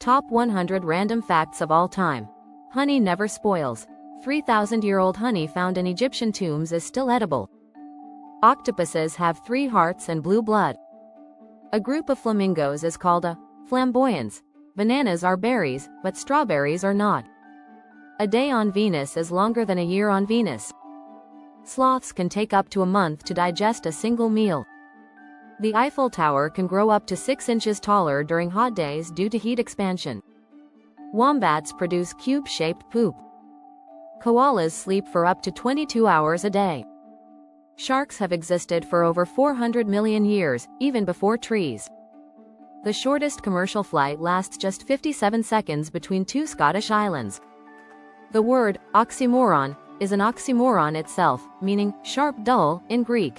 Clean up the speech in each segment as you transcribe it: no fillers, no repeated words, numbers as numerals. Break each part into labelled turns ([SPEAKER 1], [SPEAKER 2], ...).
[SPEAKER 1] Top 100 Random Facts of All Time. Honey never spoils. 3,000-year-old honey found in Egyptian tombs is still edible. Octopuses have 3 hearts and blue blood. A group of flamingos is called a flamboyance. Bananas are berries, but strawberries are not. A day on Venus is longer than a year on Venus. Sloths can take up to a month to digest a single meal. The Eiffel Tower can grow up to 6 inches taller during hot days due to heat expansion. Wombats produce cube-shaped poop. Koalas sleep for up to 22 hours a day. Sharks have existed for over 400 million years, even before trees. The shortest commercial flight lasts just 57 seconds between 2 Scottish islands. The word oxymoron is an oxymoron itself, meaning sharp-dull in Greek.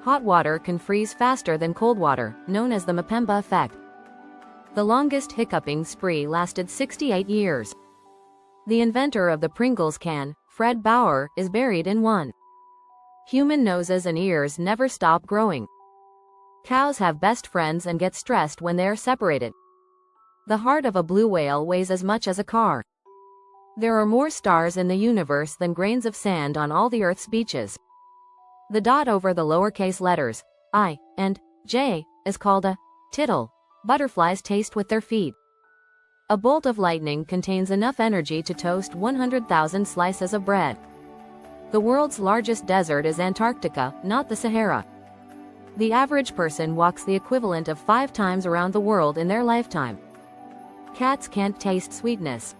[SPEAKER 1] Hot water can freeze faster than cold water, known as the Mpemba effect. The longest hiccuping spree lasted 68 years. The inventor of the Pringles can, Fred Bauer, is buried in one. Human noses and ears never stop growing. Cows have best friends and get stressed when they are separated. The heart of a blue whale weighs as much as a car. There are more stars in the universe than grains of sand on all the Earth's beaches. The dot over the lowercase letters, I, and J, is called a tittle. Butterflies taste with their feet. A bolt of lightning contains enough energy to toast 100,000 slices of bread. The world's largest desert is Antarctica, not the Sahara. The average person walks the equivalent of 5 times around the world in their lifetime. Cats can't taste sweetness.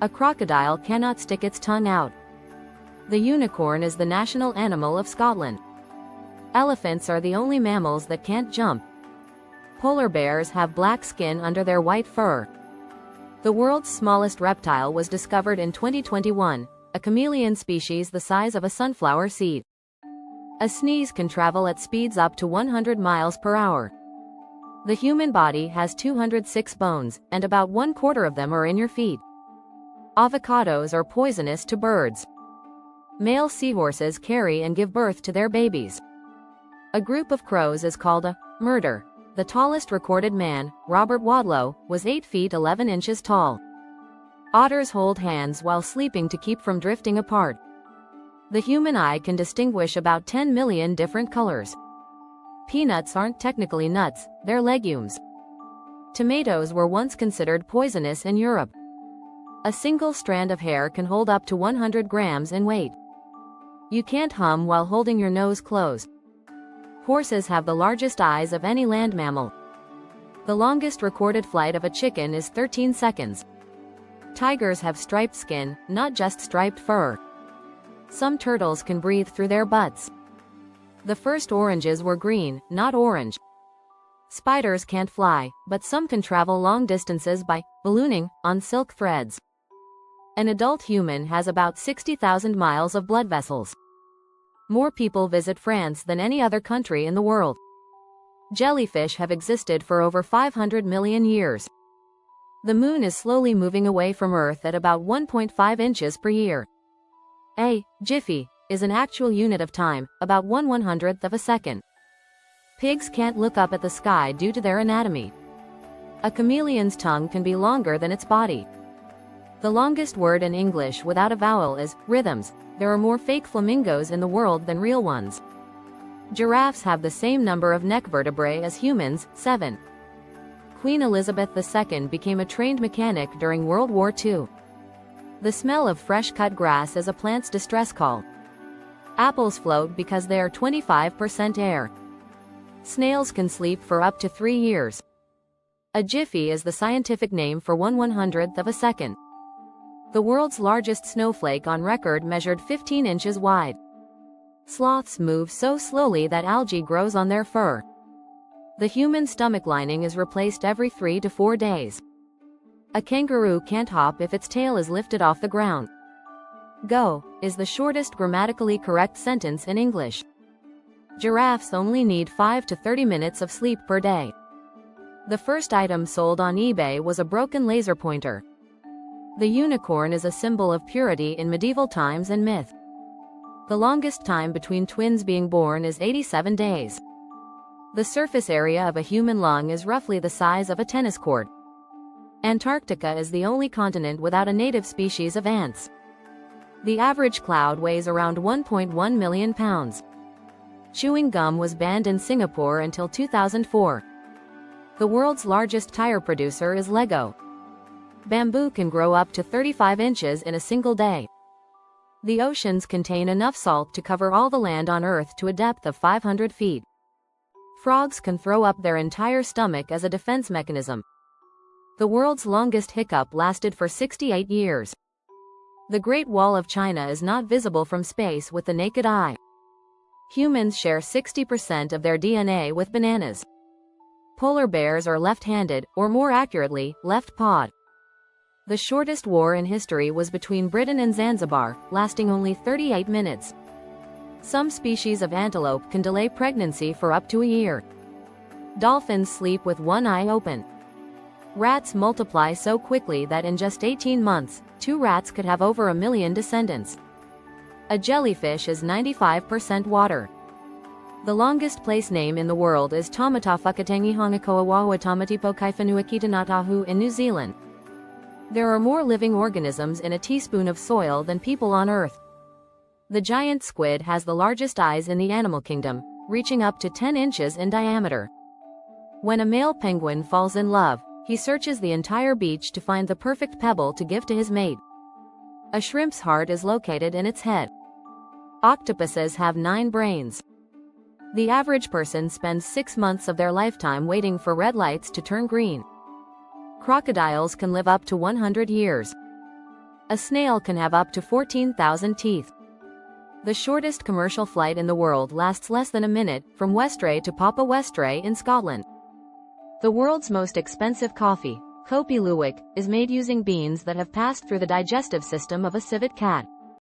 [SPEAKER 1] A crocodile cannot stick its tongue out. The unicorn is the national animal of Scotland. Elephants are the only mammals that can't jump. Polar bears have black skin under their white fur. The world's smallest reptile was discovered in 2021, a chameleon species the size of a sunflower seed. A sneeze can travel at speeds up to 100 miles per hour. The human body has 206 bones, and about 1/4 of them are in your feet. Avocados are poisonous to birds. Male seahorses carry and give birth to their babies. A group of crows is called a murder. The tallest recorded man, Robert Wadlow, was 8 feet 11 inches tall. Otters hold hands while sleeping to keep from drifting apart. The human eye can distinguish about 10 million different colors. Peanuts aren't technically nuts, they're legumes. Tomatoes were once considered poisonous in Europe. A single strand of hair can hold up to 100 grams in weight. You can't hum while holding your nose closed. Horses have the largest eyes of any land mammal. The longest recorded flight of a chicken is 13 seconds. Tigers have striped skin, not just striped fur. Some turtles can breathe through their butts. The first oranges were green, not orange. Spiders can't fly, but some can travel long distances by ballooning on silk threads. An adult human has about 60,000 miles of blood vessels. More people visit France than any other country in the world. Jellyfish have existed for over 500 million years. The moon is slowly moving away from Earth at about 1.5 inches per year. A jiffy is an actual unit of time, about 1/100th of a second. Pigs can't look up at the sky due to their anatomy. A chameleon's tongue can be longer than its body. The longest word in English without a vowel is rhythms. There are more fake flamingos in the world than real ones. Giraffes have the same number of neck vertebrae as humans, 7. Queen Elizabeth II became a trained mechanic during World War II. The smell of fresh cut grass is a plant's distress call. Apples float because they are 25% air. Snails can sleep for up to 3 years. A jiffy is the scientific name for 1/100th of a second. The world's largest snowflake on record measured 15 inches wide. Sloths move so slowly that algae grows on their fur. The human stomach lining is replaced every 3 to 4 days. A kangaroo can't hop if its tail is lifted off the ground. Go is the shortest grammatically correct sentence in English. Giraffes only need 5 to 30 minutes of sleep per day. The first item sold on eBay was a broken laser pointer. The unicorn is a symbol of purity in medieval times and myth. The longest time between twins being born is 87 days. The surface area of a human lung is roughly the size of a tennis court. Antarctica is the only continent without a native species of ants. The average cloud weighs around 1.1 million pounds. Chewing gum was banned in Singapore until 2004. The world's largest tire producer is Lego. Bamboo can grow up to 35 inches in a single day. The oceans contain enough salt to cover all the land on Earth to a depth of 500 feet. Frogs can throw up their entire stomach as a defense mechanism. The world's longest hiccup lasted for 68 years. The Great Wall of China is not visible from space with the naked eye. Humans share 60% of their DNA with bananas. Polar bears are left-handed, or more accurately, left-pawed. The shortest war in history was between Britain and Zanzibar, lasting only 38 minutes. Some species of antelope can delay pregnancy for up to a year. Dolphins sleep with one eye open. Rats multiply so quickly that in just 18 months, 2 rats could have over 1 million descendants. A jellyfish is 95% water. The longest place name in the world is Tamatawhakatangi Hongakoawawa Tamatipo Kaifanuakitanatahu in New Zealand. There are more living organisms in a teaspoon of soil than people on Earth. The giant squid has the largest eyes in the animal kingdom, reaching up to 10 inches in diameter. When a male penguin falls in love, he searches the entire beach to find the perfect pebble to give to his mate. A shrimp's heart is located in its head. Octopuses have 9 brains. The average person spends 6 months of their lifetime waiting for red lights to turn green. Crocodiles can live up to 100 years. A snail can have up to 14,000 teeth. The shortest commercial flight in the world lasts less than a minute, from Westray to Papa Westray in Scotland. The world's most expensive coffee, Kopi Luwak, is made using beans that have passed through the digestive system of a civet cat.